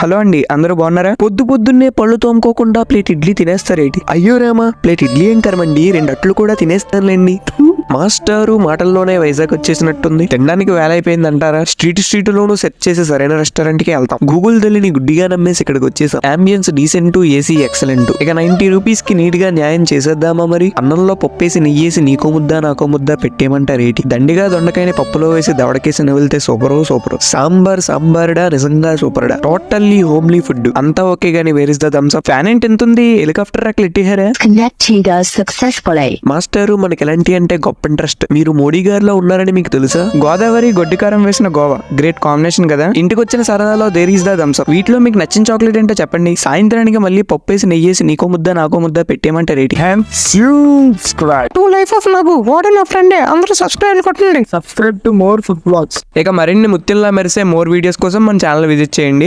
Hello అండి, అందరూ బాగున్నారా? పొద్దున్నే పళ్ళు తోముకోకుండా ప్లేట్ ఇడ్లీ తినేస్తారేటి? అయ్యో రామా, ప్లేట్ ఇడ్లీ ఏం కరమండి, 2 అట్లు కూడా తినేస్తానులేండి. మాస్టారు మాటల్లోనే వైజాగ్ వచ్చేసినట్టుంది. తినడానికి వేల అయిపోయింది అంటారా? స్ట్రీట్ లోను సెర్చ్ చేసి సరైన రెస్టారెంట్ కి వెళ్తాం. గూగుల్ తెలియని గుడ్డిగా నమ్మేసి ఇక్కడికి వచ్చేసాం. Ambience decent, AC excellent. ఇక 90 రూపీస్ కి నీట్ గా న్యాయం చేసేద్దామా మరి? అన్నంలో పప్పేసి నెయ్యేసి నీకో ముద్ద నాకో ముద్ద పెట్టేమంటారేటి? దండిగా దొండకాయని పప్పులో వేసి దవడకేసి నవిలితే సూపరు. సాంబార్డా నిజంగా సూపర్డా. Totally homely food. అంతా ఓకే గానీ where is the Thums up? Fan ఏంటి ఎంత ఉంది? హెలికాప్టర్ రాక్ ఎట్టిహారా? మాస్టారు మనకి ఎలాంటి అంటే గొప్ప ఇంట్రెస్ట్. మీరు మోడీ గారిలో ఉన్నారని మీకు తెలుసా? గోదావరి గొడ్డికారం వేసిన గోవా గ్రేట్ కాంబినేషన్ కదా. ఇంటికి వచ్చిన సరదాలో there is the Thums up. వీటిలో మీకు నచ్చిన చాక్లెట్ ఏంటో చెప్పండి. సాయంత్రానికి మళ్ళీ పప్పేసి నెయ్యేసి నీకో ముద్ద నాకో ముద్ద పెట్టేమంటే రేటి. లైఫ్ ఆఫ్ నబు వాట్ అండ్ ఫ్రెండ్ అందరూ సబ్స్క్రైబ్ కొట్టండి. Subscribe to more food blogs. ఇక మరిన్ని ముత్యంలా మెరిసే మోర్ వీడియోస్ కోసం మన ఛానల్ విజిట్ చేయండి.